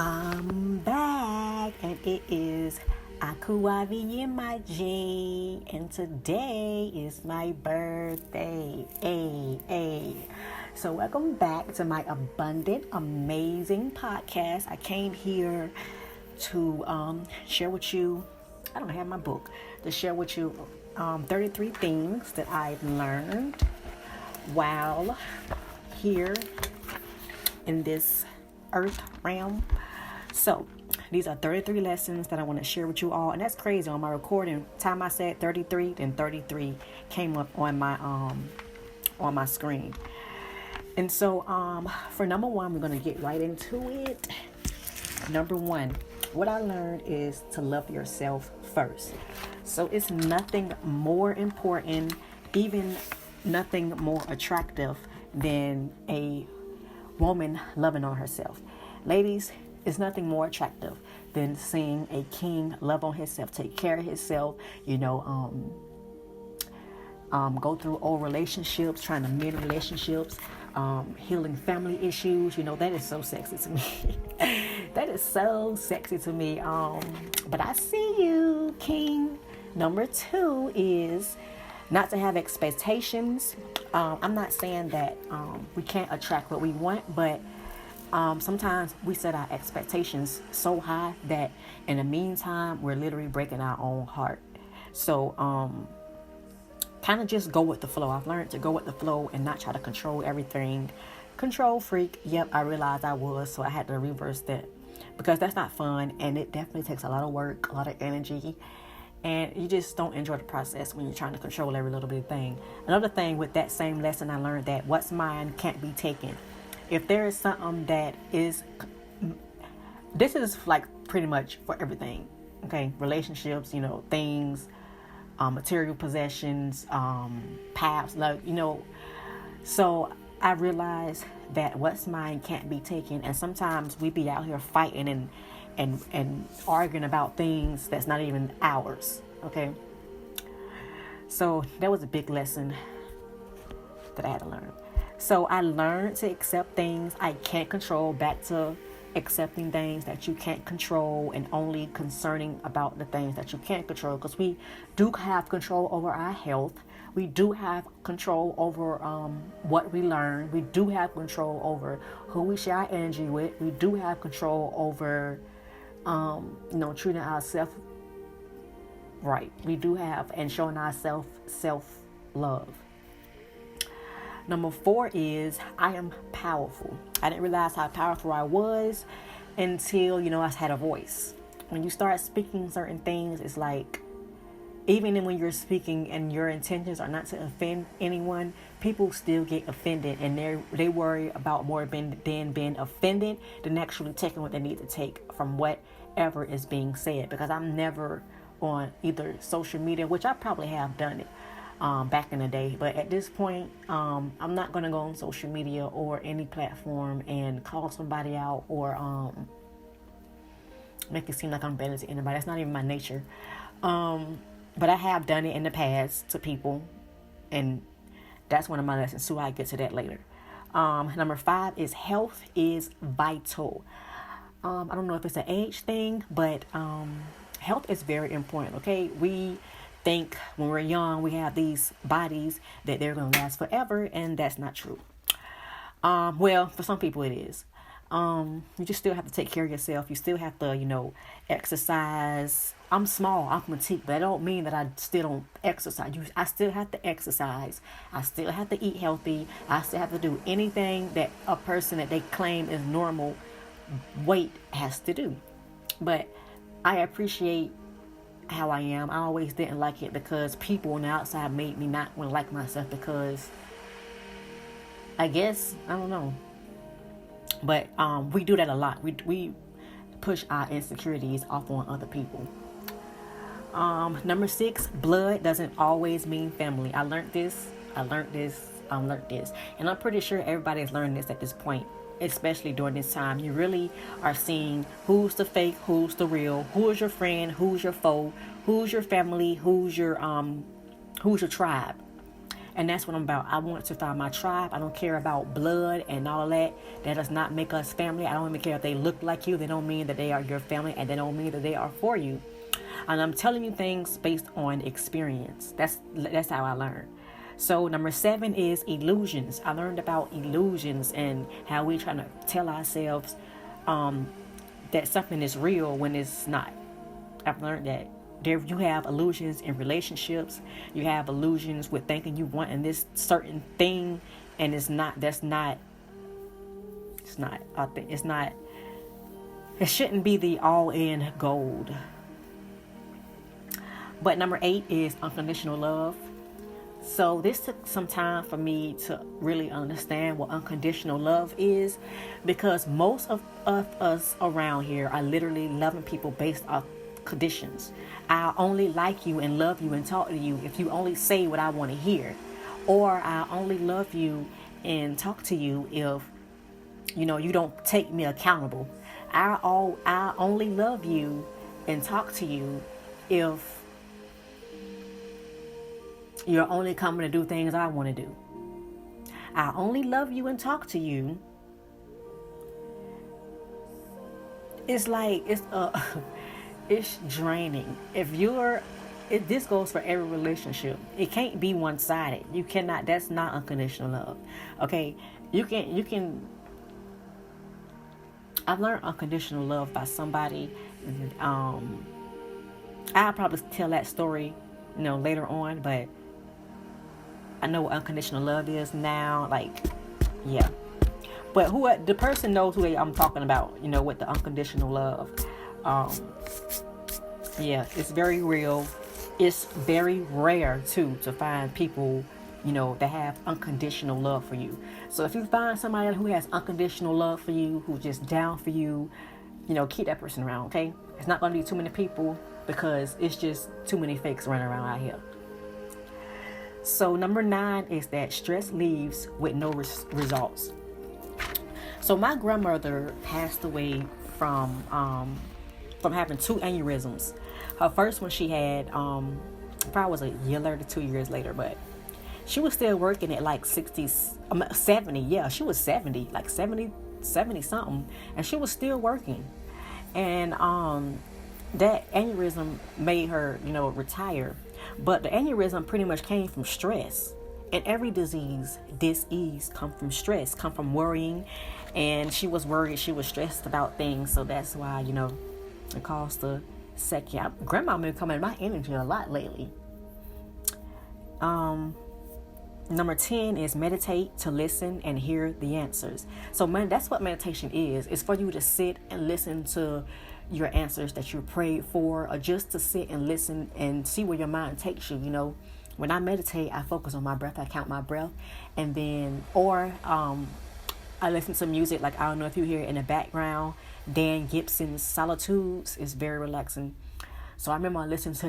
I'm back, and it is Akuavi in my J, and today is my birthday. So welcome back to my abundant, amazing podcast. I came here to share with you. I don't have my book to share with you 33 things that I've learned while here in this earth realm. So these are 33 lessons that I want to share with you all, and that's crazy. On my recording time I said 33, then 33 came up on my screen. And so for number one, we're going to get right into it. Number one, what I learned is to love yourself first. So it's nothing more important, even nothing more attractive than a woman loving on herself. Ladies, it's nothing more attractive than seeing a king love on himself, take care of himself, go through old relationships, trying to mend relationships, healing family issues. That is so sexy to me. That is so sexy to me. But I see you, king. Number two is not to have expectations. I'm not saying that we can't attract what we want, but sometimes we set our expectations so high that in the meantime, we're literally breaking our own heart. So kind of just go with the flow. I've learned to go with the flow and not try to control everything. Control freak. Yep, I realized I was, so I had to reverse that because that's not fun, and it definitely takes a lot of work, a lot of energy. And you just don't enjoy the process when you're trying to control every little bit of thing. Another thing with that same lesson, I learned that what's mine can't be taken. If there is something that is, this is like pretty much for everything. Okay, relationships, things, material possessions, paths, So I realized that what's mine can't be taken, and sometimes we be out here fighting and arguing about things that's not even ours. Okay, so that was a big lesson that I had to learn. So I learned to accept things I can't control, back to accepting things that you can't control and only concerning about the things that you can't control, because we do have control over our health. We do have control over what we learn. We do have control over who we share our energy with. We do have control over treating ourselves right. We do have, and showing ourselves self-love. Number four is I am powerful. I didn't realize how powerful I was until, I had a voice. When you start speaking certain things, it's like, even when you're speaking and your intentions are not to offend anyone, people still get offended, and they worry about more than being offended than actually taking what they need to take from whatever is being said. Because I'm never on either social media, which I probably have done it back in the day, but at this point, I'm not going to go on social media or any platform and call somebody out or make it seem like I'm better to anybody. That's not even my nature. But I have done it in the past to people, and that's one of my lessons too. I get to that later. Number five is health is vital. I don't know if it's an age thing, but health is very important. Okay, we think when we're young we have these bodies that they're going to last forever, and that's not true. Well, for some people it is. You just still have to take care of yourself. You still have to, exercise. I'm small, I'm petite, but that don't mean that I still don't exercise. I still have to exercise. I still have to eat healthy. I still have to do anything that a person that they claim is normal weight has to do. But I appreciate how I am. I always didn't like it because people on the outside made me not want to like myself, because I guess, I don't know. But we do that a lot. We push our insecurities off on other people. Number six, blood doesn't always mean family. I learned this. And I'm pretty sure everybody's learned this at this point, especially during this time. You really are seeing who's the fake, who's the real, who is your friend, who's your foe, who's your family, who's your tribe. And that's what I'm about. I want to find my tribe. I don't care about blood and all of that. That does not make us family. I don't even care if they look like you. They don't mean that they are your family, and they don't mean that they are for you. And I'm telling you things based on experience. That's how I learn. So number 7 is illusions. I learned about illusions and how we trying to tell ourselves that something is real when it's not. I've learned that you have illusions in relationships. You have illusions with thinking you want in this certain thing, and it's not. It's not. It shouldn't be the all-in gold. But number 8 is unconditional love. So this took some time for me to really understand what unconditional love is, because most of us around here are literally loving people based off conditions. I only like you and love you and talk to you if you only say what I want to hear, or I only love you and talk to you if you don't take me accountable. I only love you and talk to you if you're only coming to do things I want to do. I only love you and talk to you. It's like it's draining. This goes for every relationship. It can't be one-sided. You cannot. That's not unconditional love. Okay, you can. I've learned unconditional love by somebody. I'll probably tell that story, later on, but I know what unconditional love is now. Yeah. But the person knows who I'm talking about, with the unconditional love. Yeah, it's very real. It's very rare too to find people, that have unconditional love for you. So if you find somebody who has unconditional love for you, who's just down for you, keep that person around, okay? It's not going to be too many people, because it's just too many fakes running around out here. So number 9 is that stress leaves with no results. So my grandmother passed away from having 2 aneurysms. Her first one she had probably was a year later, 2 years later, but she was still working at like 70. Yeah, she was 70, like 70 something, and she was still working. And that aneurysm made her, retire. But the aneurysm pretty much came from stress. And every disease come from stress, come from worrying. And she was worried, she was stressed about things. So that's why, it caused the second. Grandma been coming in my energy a lot lately. Number 10 is meditate to listen and hear the answers. So that's what meditation is. It's for you to sit and listen to your answers that you prayed for, or just to sit and listen and see where your mind takes you. When I meditate, I focus on my breath. I count my breath, and then I listen to music. Like, I don't know if you hear it in the background, Dan Gibson's Solitudes is very relaxing. So I remember I listened to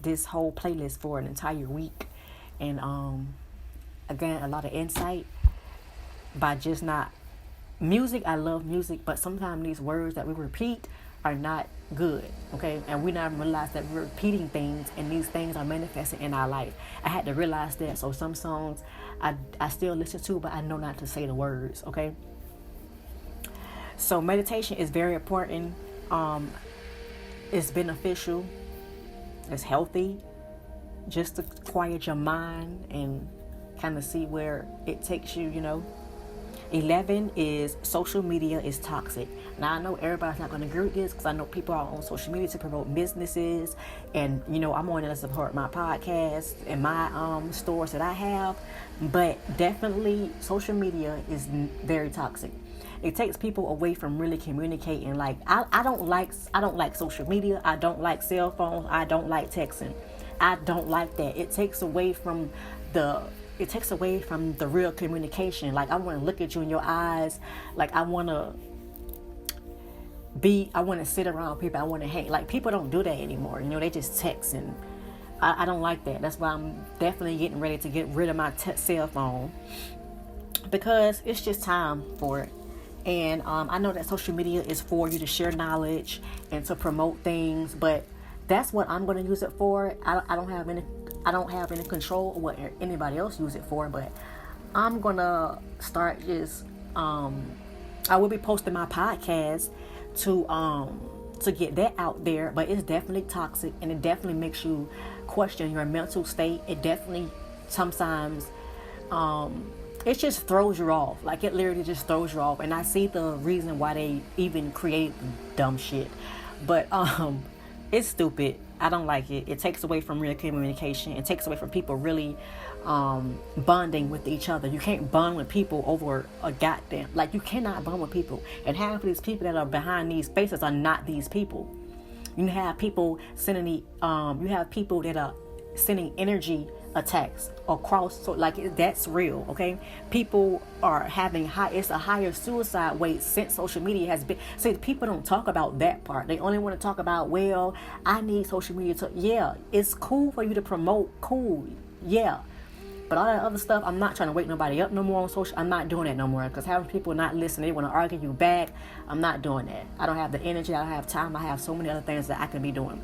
this whole playlist for an entire week, and again, a lot of insight by just not music. I love music, but sometimes these words that we repeat are not good, okay? And we not realize that we're repeating things, and these things are manifesting in our life. I had to realize that. So some songs I still listen to, but I know not to say the words, okay? So meditation is very important. It's beneficial. It's healthy. Just to quiet your mind and kind of see where it takes you, 11 is social media is toxic. Now, I know everybody's not going to agree with this, because I know people are on social media to promote businesses, and I'm on there to support my podcast and my stores that I have. But definitely social media is very toxic. It takes people away from really communicating. Like, I don't like social media. I don't like cell phones. I don't like texting. I don't like that. It takes away from the real communication. Like, I want to look at you in your eyes. Like, I want to sit around people. I want to hang. Like, people don't do that anymore. They just text, and I don't like that. That's why I'm definitely getting ready to get rid of my cell phone, because it's just time for it. And I know that social media is for you to share knowledge and to promote things, but that's what I'm going to use it for. I don't have any I don't have any control of what anybody else use it for, but I'm gonna start just I will be posting my podcast to get that out there, but it's definitely toxic, and it definitely makes you question your mental state. It definitely sometimes it just throws you off. Like, it literally just throws you off. And I see the reason why they even create dumb shit, but it's stupid. I don't like it. It takes away from real communication. It takes away from people really bonding with each other. You can't bond with people over a goddamn, like, you cannot bond with people. And half of these people that are behind these spaces are not these people. You have people sending you have people that are sending energy attacks across, so like, that's real. Okay, people are having it's a higher suicide rate since social media has been. See, people don't talk about that part. They only want to talk about, well, I need social media to, yeah, it's cool for you to promote, cool, yeah, but all that other stuff, I'm not trying to wake nobody up no more on social. I'm not doing that no more, because having people not listen, they want to argue you back. I'm not doing that. I don't have the energy. I don't have time. I have so many other things that I can be doing.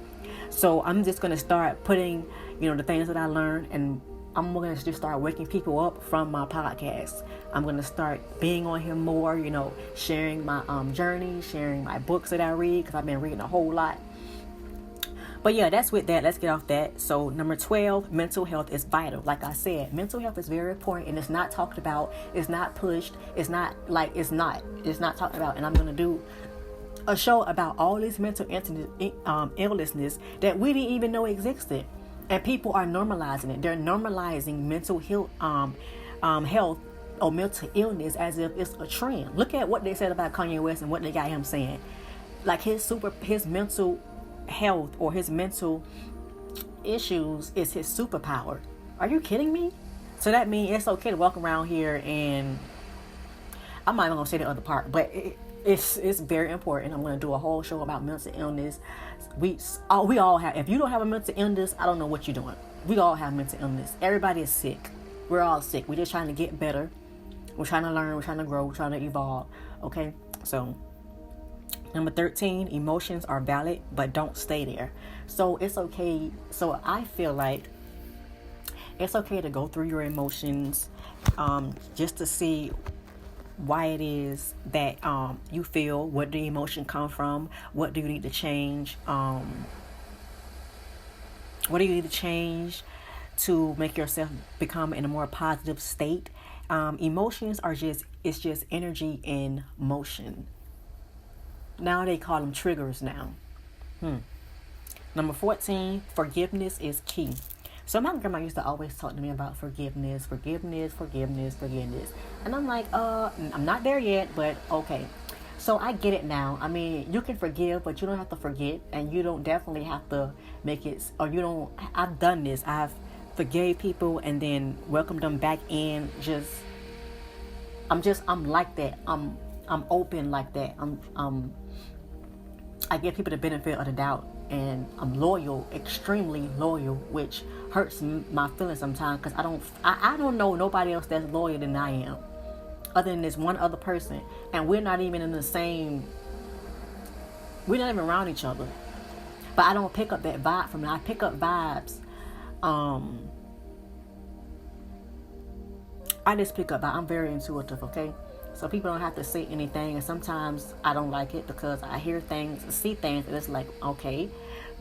So I'm just going to start putting, the things that I learned, and I'm going to just start waking people up from my podcast. I'm going to start being on here more, sharing my journey, sharing my books that I read, because I've been reading a whole lot. But yeah, that's with that. Let's get off that. So number 12, mental health is vital. Like I said, mental health is very important, and it's not talked about. It's not pushed. It's not talked about. And I'm going to do a show about all these mental illnesses that we didn't even know existed. And people are normalizing it. They're normalizing mental health or mental illness as if it's a trend. Look at what they said about Kanye West and what they got him saying. Like, his mental health or his mental issues is his superpower. Are you kidding me? So that means it's okay to walk around here, and I'm not even gonna say the other part, but it's very important. I'm gonna do a whole show about mental illness. We all have. If you don't have a mental illness, I don't know what you're doing. We all have mental illness. Everybody is sick. We're all sick. We're just trying to get better. We're trying to learn. We're trying to grow. We're trying to evolve. Okay, so. Number 13, emotions are valid, but don't stay there. So it's okay. So I feel like it's okay to go through your emotions, just to see why it is that you feel. What the emotion come from? What do you need to change? What do you need to change to make yourself become in a more positive state? Emotions are just energy in motion. Now they call them triggers now. Number 14, forgiveness is key. So my grandma used to always talk to me about forgiveness. And I'm like, I'm not there yet, but okay. So I get it now. I mean, you can forgive, but you don't have to forget. And you don't definitely have to make it, I've done this. I've forgave people and then welcomed them back in. I'm like that. I'm open like that. I give people the benefit of the doubt, and I'm loyal, extremely loyal, which hurts my feelings sometimes, because I don't know nobody else that's loyal than I am, other than this one other person, and we're not even we're not even around each other, but I don't pick up that vibe from it. I pick up vibes. I just pick up. I'm very intuitive, okay? So people don't have to say anything, and sometimes I don't like it because I hear things, see things, and it's like, okay.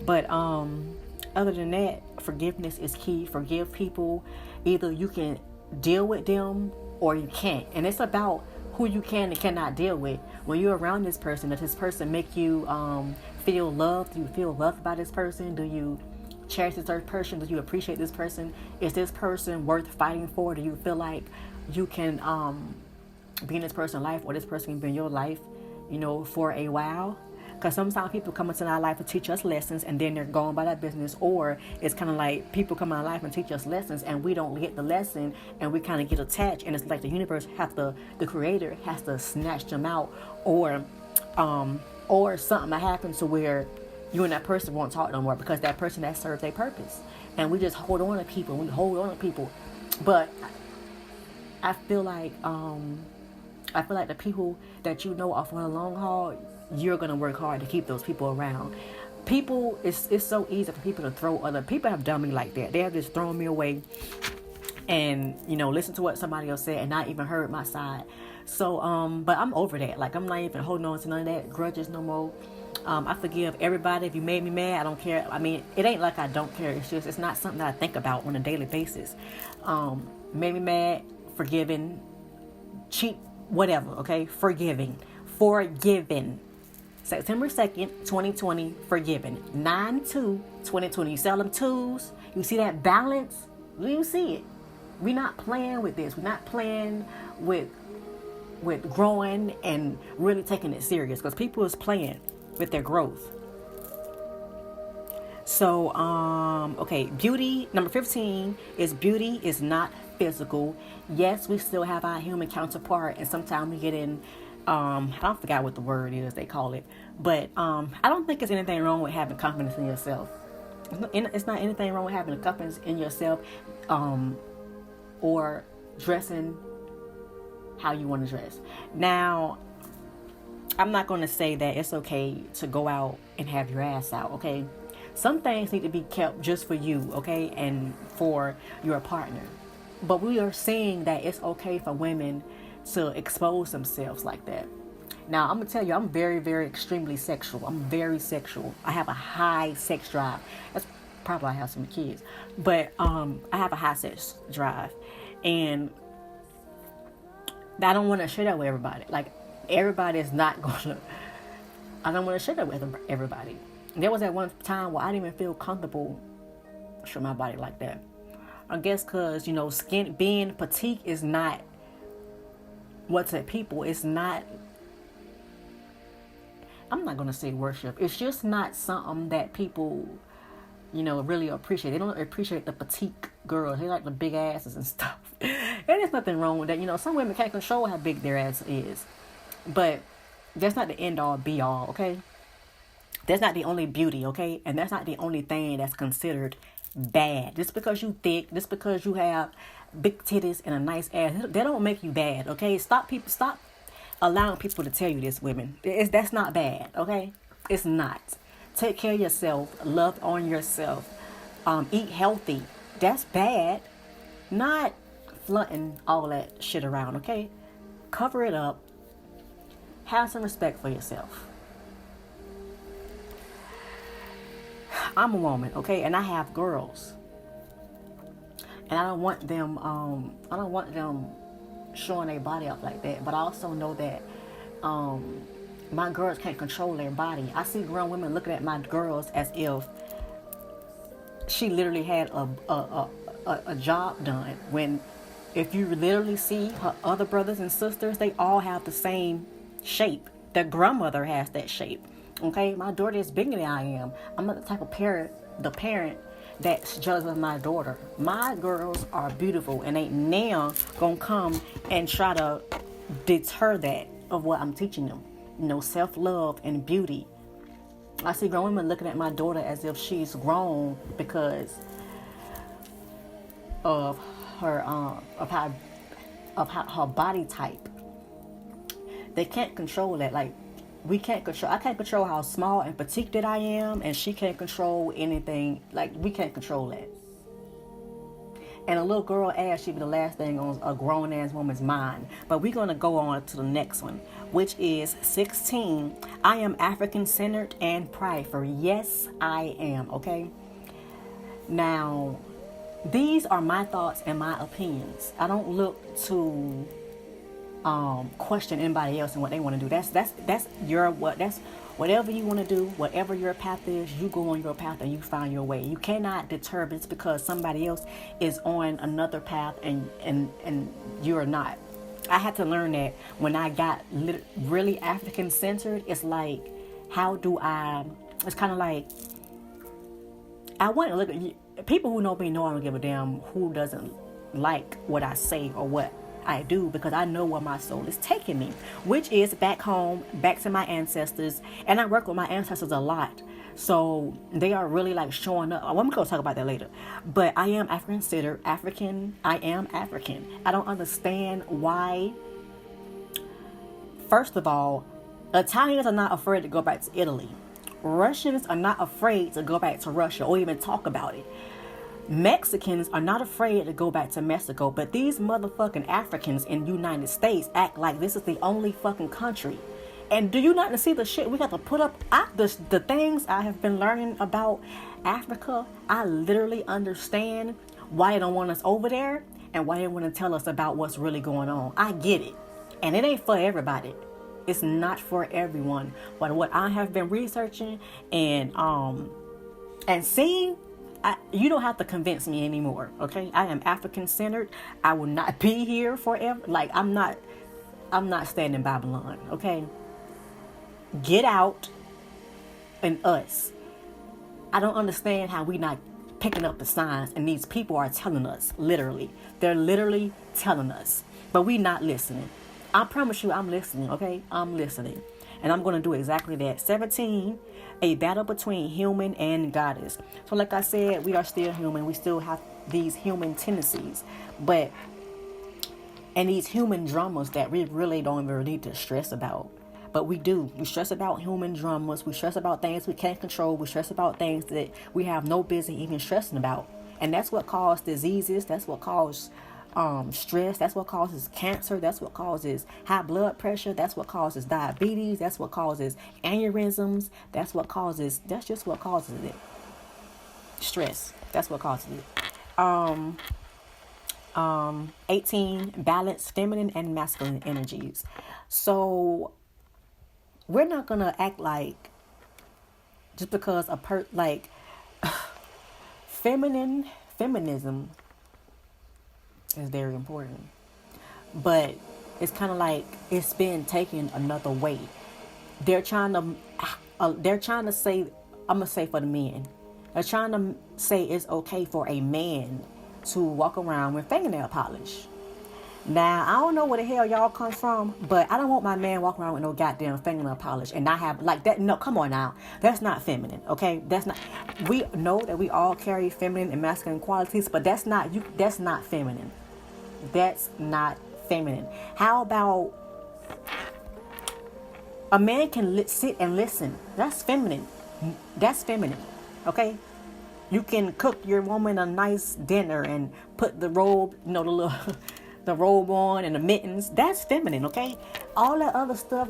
But other than that, forgiveness is key. Forgive people. Either you can deal with them or you can't. And it's about who you can and cannot deal with. When you're around this person, does this person make you feel loved? Do you feel loved by this person? Do you cherish this person? Do you appreciate this person? Is this person worth fighting for? Do you feel like you can be in this person's life, or this person can be in your life, for a while? Because sometimes people come into our life to teach us lessons, and then they're going by that business. Or it's kind of like people come in our life and teach us lessons, and we don't get the lesson, and we kind of get attached, and it's like the universe the creator has to snatch them out, or something happens to where you and that person won't talk no more, because that person that serves their purpose, and we just hold on to people. But I feel like the people that are for the long haul, you're going to work hard to keep those people around. people, it's so easy for people to throw other people. Have done me like that. They have just thrown me away, and listen to what somebody else said and not even heard my side. So but I'm over that. Like, I'm not even holding on to none of that grudges no more. I forgive everybody. If you made me mad, I don't care. I mean, it ain't like I don't care. It's just, it's not something that I think about on a daily basis. Made me mad, forgiving, cheat, whatever, okay? Forgiving. September 2nd, 2020, forgiven. 9/2/2020. You sell them twos. You see that balance? You see it. We're not playing with this. We're not playing with growing and really taking it serious, because people is playing with their growth. So, okay, beauty, number 15 is beauty is not physical. Yes, we still have our human counterpart, and sometimes we get in, I forgot what the word is they call it, but I don't think there's anything wrong with having confidence in yourself. It's not anything wrong with having confidence in yourself, or dressing how you want to dress. Now, I'm not going to say that it's okay to go out and have your ass out, okay? Some things need to be kept just for you, okay, and for your partner. But we are saying that it's okay for women to expose themselves like that. Now, I'm going to tell you, I'm very, very extremely sexual. I'm very sexual. I have a high sex drive. That's probably why I have some kids. But I have a high sex drive. And I don't want to share that with everybody. Like, everybody is not going to... I don't want to share that with everybody. There was at one time where I didn't even feel comfortable showing my body like that. I guess because, skin, being petite is not what's at people. It's not... I'm not going to say worship. It's just not something that people, really appreciate. They don't appreciate the petite girls. They like the big asses and stuff. And there's nothing wrong with that. Some women can't control how big their ass is. But that's not the end all be all, okay? That's not the only beauty, okay? And that's not the only thing that's considered bad. Just because you thick, just because you have big titties and a nice ass, they don't make you bad, okay? Stop allowing people to tell you this, women. That's not bad, okay? It's not. Take care of yourself. Love on yourself. Eat healthy. That's bad. Not flaunting all that shit around, okay? Cover it up. Have some respect for yourself. I'm a woman, okay? And I have girls. And I don't want them showing their body up like that. But I also know that my girls can't control their body. I see grown women looking at my girls as if she literally had a job done. When if you literally see her other brothers and sisters, they all have the same shape. Their grandmother has that shape. Okay, my daughter is bigger than I am. I'm not the type of parent that's jealous of my daughter. My girls are beautiful, and ain't now gonna come and try to deter that of what I'm teaching them. Self-love and beauty. I see grown women looking at my daughter as if she's grown because of her her body type. They can't control that. Like, I can't control how small and petite that I am, and she can't control anything. Like, we can't control that. And a little girl ass should be the last thing on a grown ass woman's mind. But we're gonna go on to the next one, which is 16. I am African centered and prideful. Yes, I am. Okay. Now, these are my thoughts and my opinions. I don't look to question anybody else and what they want to do. That's whatever you want to do, whatever your path is, you go on your path and you find your way. You cannot deter this because somebody else is on another path and you're not. I had to learn that when I got really African centered. It's like, it's kind of like, I want to look at people who know me know I don't give a damn who doesn't like what I say or what I do, because I know where my soul is taking me, which is back home, back to my ancestors. And I work with my ancestors a lot, so they are really like showing up. I'm going to talk about that later. But I am African. I am African. I don't understand why. First of all, Italians are not afraid to go back to Italy, Russians are not afraid to go back to Russia or even talk about it. Mexicans are not afraid to go back to Mexico, but these motherfucking Africans in the United States act like this is the only fucking country. And do you not see the shit we got to put up? The things I have been learning about Africa, I literally understand why they don't want us over there and why they want to tell us about what's really going on. I get it. And it ain't for everybody. It's not for everyone. But what I have been researching and seeing, you don't have to convince me anymore, okay? I am African centered. I will not be here forever. Like, I'm not staying in Babylon, okay? Get out and us. I don't understand how we not picking up the signs, and these people are telling us, literally. They're literally telling us, but we not listening. I promise you I'm listening, okay? I'm listening. And I'm going to do exactly that. 17, a battle between human and goddess. So like I said, we are still human. We still have these human tendencies. And these human dramas that we really don't even need to stress about. But we do. We stress about human dramas. We stress about things we can't control. We stress about things that we have no business even stressing about. And that's what causes diseases. That's what causes stress. That's what causes cancer. That's what causes high blood pressure. That's what causes diabetes. That's what causes aneurysms. That's just what causes it. Stress. That's what causes it. 18, balance feminine and masculine energies. So we're not gonna act like just because feminism is very important, but it's kind of like it's been taken another way. They're trying to say, I'm gonna say for the men, they're trying to say it's okay for a man to walk around with fingernail polish. Now, I don't know where the hell y'all come from, but I don't want my man walking around with no goddamn fingernail polish and not have like that. No, come on now. That's not feminine, okay? That's not. We know that we all carry feminine and masculine qualities, but that's not feminine. That's not feminine. How about a man can sit and listen? That's feminine. That's feminine, okay? You can cook your woman a nice dinner and put the robe, the robe on and the mittens. That's feminine, okay? All that other stuff,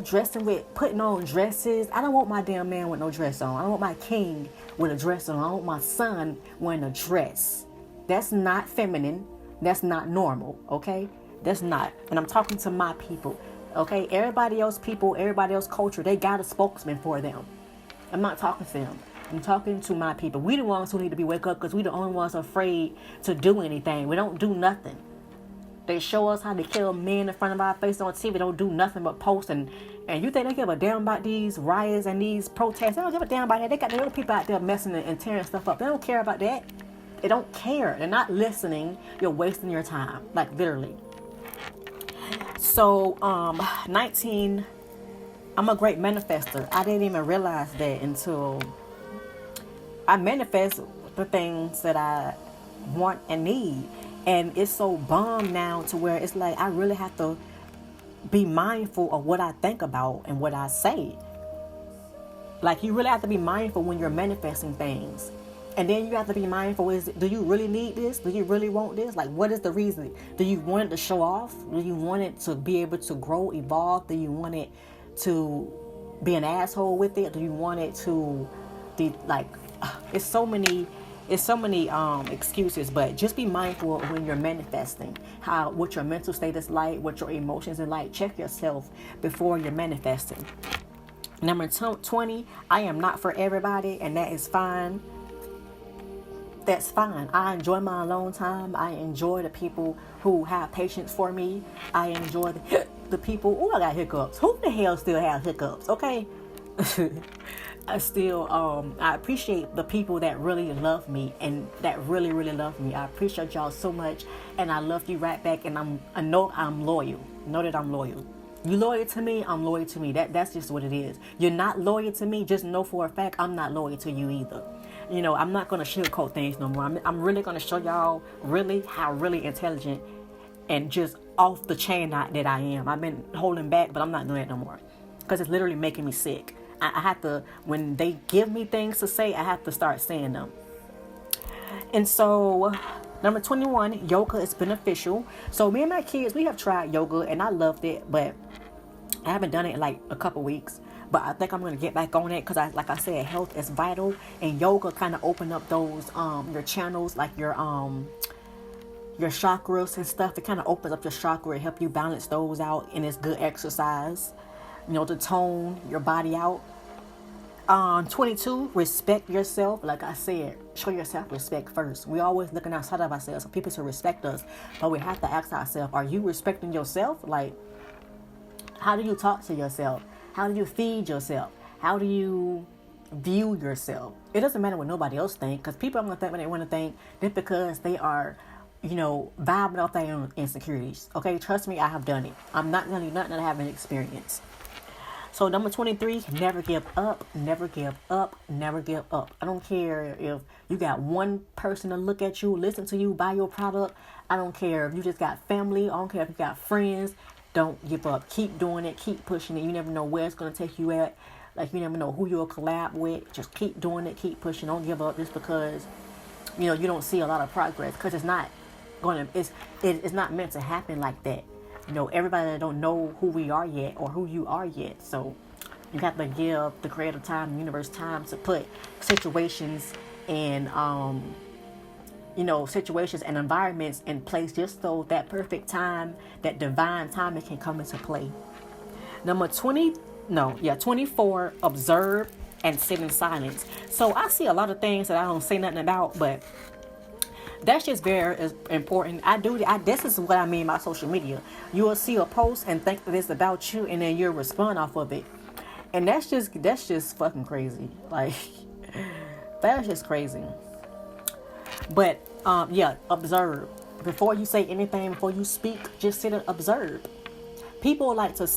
putting on dresses. I don't want my damn man with no dress on. I don't want my king with a dress on. I don't want my son wearing a dress. That's not feminine. That's not normal, okay? That's not. And I'm talking to my people, okay? Everybody else culture, they got a spokesman for them. I'm not talking to them. I'm talking to my people. We the ones who need to be wake up because we the only ones afraid to do anything. We don't do nothing. They show us how to kill men in front of our face on TV. They don't do nothing but post. And you think they give a damn about these riots and these protests? They don't give a damn about that. They got the little people out there messing and tearing stuff up. They don't care about that. They don't care. They're not listening. You're wasting your time. Like, literally. So, 19, I'm a great manifester. I didn't even realize that until I manifest the things that I want and need. And it's so bomb now to where it's like I really have to be mindful of what I think about and what I say. Like, you really have to be mindful when you're manifesting things. And then you have to be mindful, do you really need this? Do you really want this? Like, what is the reason? Do you want it to show off? Do you want it to be able to grow, evolve? Do you want it to be an asshole with it? Do you want it to be like, it's so many excuses, but just be mindful when you're manifesting, what your mental state is like, what your emotions are like. Check yourself before you're manifesting. Number 20, I am not for everybody, and that is fine. That's fine. I enjoy my alone time. I enjoy the people who have patience for me. I enjoy the people. Oh, I got hiccups. Who the hell still has hiccups? Okay. I appreciate the people that really love me and that really, really love me. I appreciate y'all so much, and I love you right back. And I know I'm loyal. Know that I'm loyal. You loyal to me, I'm loyal to me. That's just what it is. You're not loyal to me, just know for a fact I'm not loyal to you either. You know, I'm not going to sugarcoat things no more. I'm really going to show y'all how really intelligent and just off the chain that I am. I've been holding back, but I'm not doing it no more because it's literally making me sick. I have to, when they give me things to say, I have to start saying them. And so, number 21, yoga is beneficial. So me and my kids, we have tried yoga and I loved it, but I haven't done it in like a couple weeks. But I think I'm going to get back on it because, like I said, health is vital. And yoga kind of open up those, your channels, like your chakras and stuff. It kind of opens up your chakra and help you balance those out. And it's good exercise, to tone your body out. 22, respect yourself. Like I said, show yourself respect first. We always looking outside of ourselves for people to respect us, but we have to ask ourselves, are you respecting yourself? Like, how do you talk to yourself? How do you feed yourself? How do you view yourself? It doesn't matter what nobody else thinks, because people are going to think what they want to think just because they are, vibing off their own insecurities. Okay, trust me, I have done it. I'm not going to do nothing that I haven't experienced. So number 23, never give up, never give up, never give up. I don't care if you got one person to look at you, listen to you, buy your product. I don't care if you just got family. I don't care if you got friends. Don't give up. Keep doing it. Keep pushing it. You never know where it's going to take you at. Like, you never know who you'll collab with. Just keep doing it. Keep pushing. Don't give up just because, you don't see a lot of progress. Because it's not meant to happen like that. Everybody don't know who we are yet or who you are yet. So you have to give the creator time, the universe time to put situations and, situations and environments in place just so that perfect time, that divine timing can come into play. Number 24, observe and sit in silence. So I see a lot of things that I don't say nothing about, but that's just very important. This is what I mean by social media. You will see a post and think that it's about you, and then you'll respond off of it. And that's just fucking crazy. Like, that's just crazy. But, observe. Before you say anything, before you speak, just sit and observe. People like to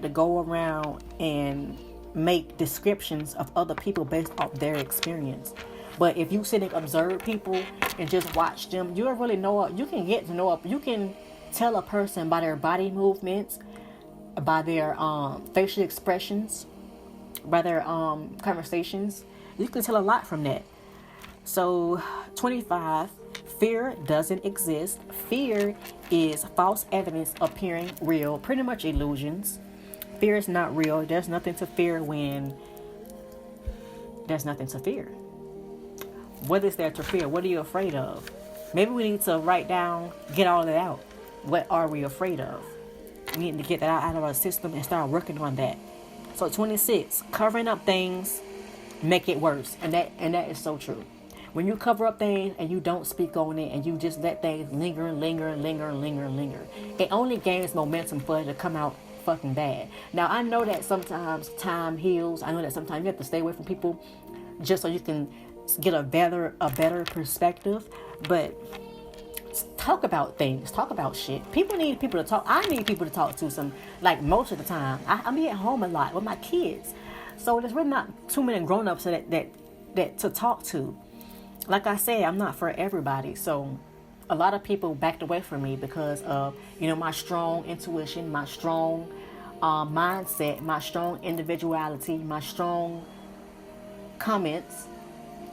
go around and make descriptions of other people based off their experience. But if you sit and observe people and just watch them, you'll really know. You can get to know. You can tell a person by their body movements, by their facial expressions, by their conversations. You can tell a lot from that. So, 25, fear doesn't exist. Fear is false evidence appearing real, pretty much illusions. Fear is not real. There's nothing to fear when there's nothing to fear. What is there to fear? What are you afraid of? Maybe we need to write down, get all of that out. What are we afraid of? We need to get that out of our system and start working on that. So 26, covering up things make it worse. And that is so true. When you cover up things and you don't speak on it and you just let things linger, it only gains momentum for it to come out fucking bad. Now, I know that sometimes time heals. I know that sometimes you have to stay away from people just so you can get a better perspective. But talk about things. Talk about shit. People need people to talk. I need people to talk to most of the time. I be at home a lot with my kids. So there's really not too many grown-ups that to talk to. Like I said, I'm not for everybody. So a lot of people backed away from me because of, my strong intuition, my strong mindset, my strong individuality, my strong comments.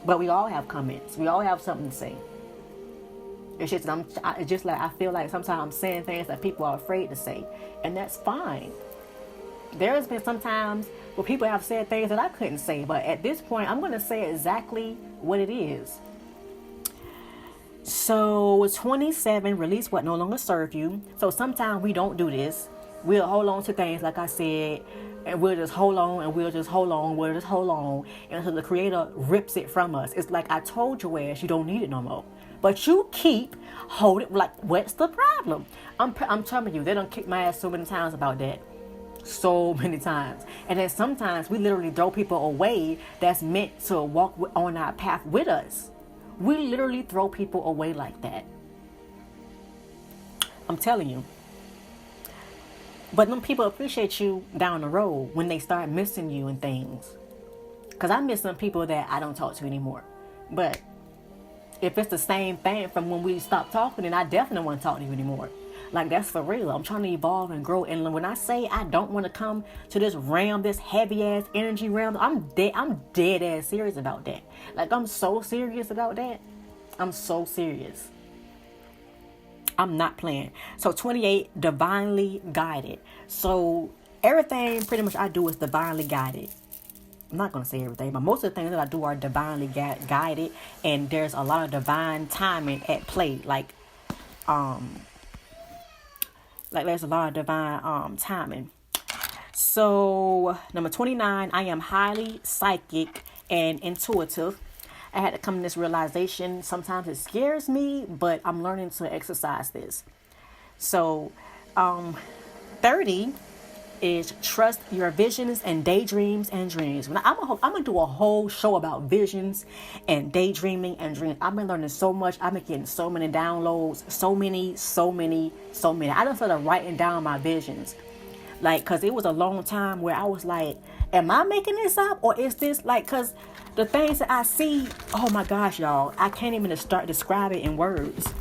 But we all have comments. We all have something to say. It's just I feel like sometimes I'm saying things that people are afraid to say. And that's fine. There has been some times where people have said things that I couldn't say. But at this point, I'm going to say exactly what it is. So 27, release what no longer serves you. So sometimes we don't do this. We'll hold on to things, like I said, and we'll just hold on, and we'll just hold on until the creator rips it from us. It's like, I told your ass you don't need it no more. But you keep holding, like, what's the problem? I'm telling you, they done kick my ass so many times about that. So many times. And then sometimes we literally throw people away that's meant to walk on our path with us. We literally throw people away like that. I'm telling you. But them people appreciate you down the road when they start missing you and things. Because I miss some people that I don't talk to anymore. But if it's the same thing from when we stopped talking, then I definitely don't want to talk to you anymore. Like, that's for real. I'm trying to evolve and grow. And when I say I don't want to come to this realm, this heavy ass energy realm, I'm dead ass serious about that. Like, I'm so serious about that. I'm so serious. I'm not playing. So 28, divinely guided. So everything pretty much I do is divinely guided. I'm not going to say everything, but most of the things that I do are divinely guided, and there's a lot of divine timing at play. Like there's a lot of divine timing. So number 29, I am highly psychic and intuitive. I had to come to this realization. Sometimes it scares me, but I'm learning to exercise this. So 30 is trust your visions and daydreams and dreams. I'm gonna do a whole show about visions and daydreaming and dreams. I've been learning so much. I've been getting so many downloads, so many. I just started writing down my visions, like, cause it was a long time where I was like, am I making this up, or is this like, cause the things that I see, oh my gosh, y'all, I can't even start describing it in words.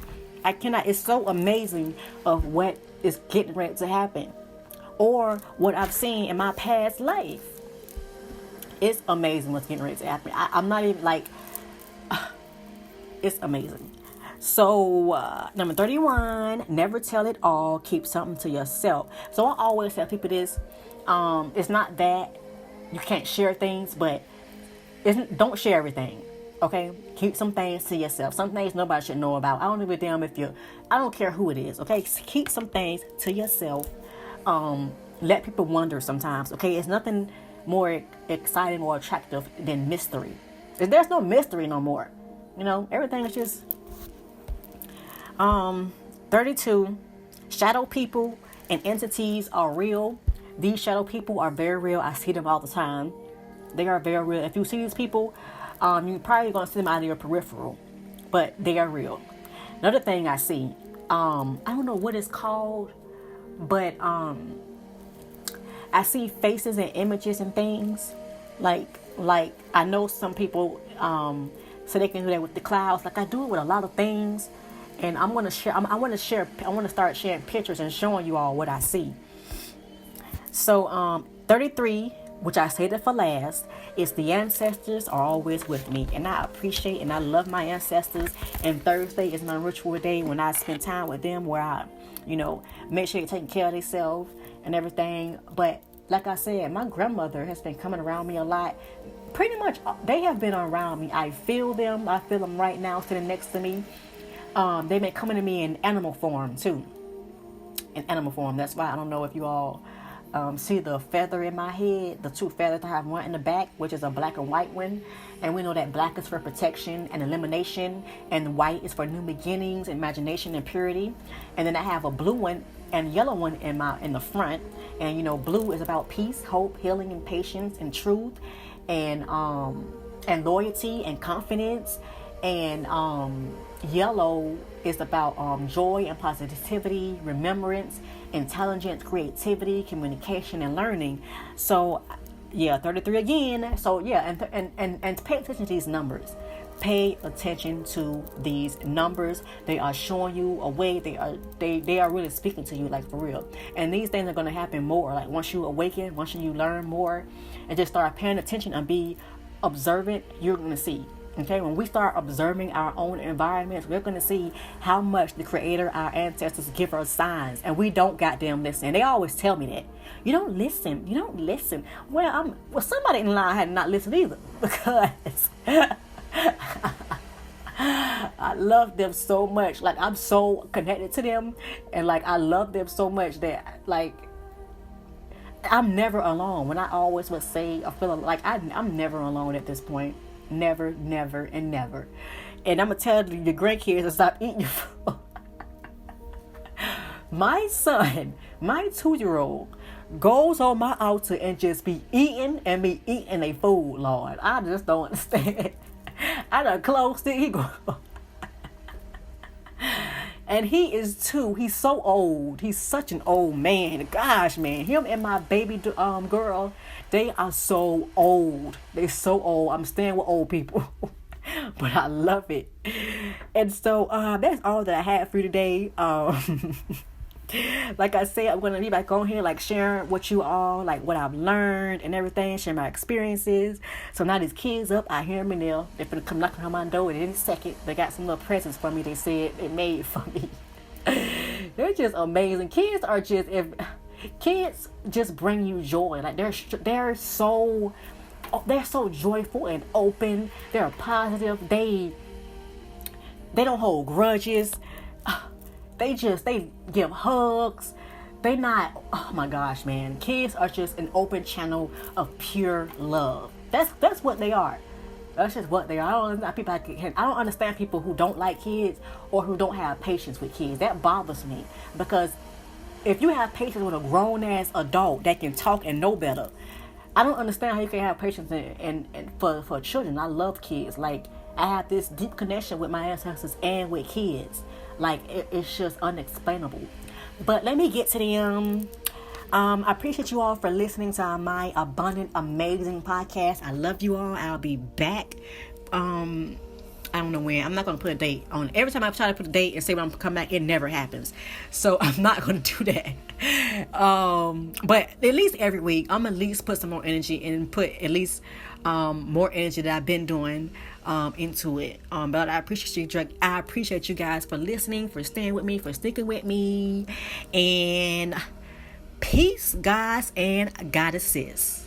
I cannot. It's so amazing of what is getting ready to happen, or what I've seen in my past life. It's amazing what's getting ready to happen. I'm not even like, it's amazing. So number 31, never tell it all, keep something to yourself. So I always tell people this, it's not that you can't share things, but don't share everything. Okay, keep some things to yourself. Some things nobody should know about. I don't give a damn I don't care who it is. Okay, keep some things to yourself. Let people wonder sometimes. Okay, it's nothing more exciting or attractive than mystery. There's no mystery no more. You know, everything is just 32. Shadow people and entities are real. These shadow people are very real. I see them all the time. They are very real. If you see these people, you're probably going to see them out of your peripheral, but they are real. Another thing I see, I don't know what it's called, but I see faces and images and things. Like I know some people so they can do that with the clouds. Like, I do it with a lot of things, and I'm gonna share. I want to start sharing pictures and showing you all what I see. So 33, which I saved it for last, is the ancestors are always with me, and I appreciate and I love my ancestors. And Thursday is my ritual day when I spend time with them, where I, make sure they're taking care of themselves and everything. But like I said, my grandmother has been coming around me a lot. Pretty much, they have been around me. I feel them. I feel them right now sitting next to me. They've been coming to me in animal form too. In animal form. That's why I don't know if you all see the feather in my head, the two feathers. I have one in the back, which is a black and white one, and we know that black is for protection and elimination, and white is for new beginnings, imagination, and purity. And then I have a blue one and yellow one in the front, and blue is about peace, hope, healing, and patience, and truth, and loyalty and confidence, and yellow is about joy and positivity, remembrance, intelligence, creativity, communication, and learning. So 33 again. So and pay attention to these numbers. Pay attention to these numbers. They are showing you a way. They are really speaking to you, like, for real. And these things are going to happen more. Like, once you awaken, once you learn more, and just start paying attention and be observant, you're going to see. Okay, when we start observing our own environments, we're going to see how much the Creator, our ancestors, give us signs, and we don't goddamn listen. They always tell me that. You don't listen. Well, somebody in line had not listened either, because I love them so much. Like, I'm so connected to them, and like, I love them so much that, like, I'm never alone. When I always would say, I feel like I'm never alone at this point. Never, never, and never. And I'm going to tell your grandkids to stop eating your food. My son, my 2-year-old, goes on my altar and just be eating their food, Lord. I just don't understand. I done closed it. He go. And he is 2. He's so old. He's such an old man. Gosh, man. Him and my baby girl, they are so old. They're so old. I'm staying with old people. But I love it. And so that's all that I had for you today. Like I said, I'm gonna be back on here, like sharing what you all, like what I've learned and everything, sharing my experiences. So now these kids up, I hear them in there. They're gonna come knocking on my door in any second. They got some little presents for me. They said they made for me. They're just amazing. Kids just bring you joy. Like they're so joyful and open. They're positive. They don't hold grudges. They give hugs. They not, oh my gosh, man. Kids are just an open channel of pure love. That's what they are. That's just what they are. I don't understand people who don't like kids or who don't have patience with kids. That bothers me, because if you have patience with a grown ass adult that can talk and know better, I don't understand how you can have patience and for children. I love kids. Like, I have this deep connection with my ancestors and with kids. Like, it's just unexplainable. But let me get to them. I appreciate you all for listening to my abundant, amazing podcast. I love you all. I'll be back. I don't know when. I'm not going to put a date on. Every time I try to put a date and say when I'm going to come back, it never happens. So I'm not going to do that. But at least every week, I'm at least put some more energy and put at least more energy that I've been doing into it. But I appreciate you guys for listening, for staying with me, for sticking with me. And peace, guys and goddesses.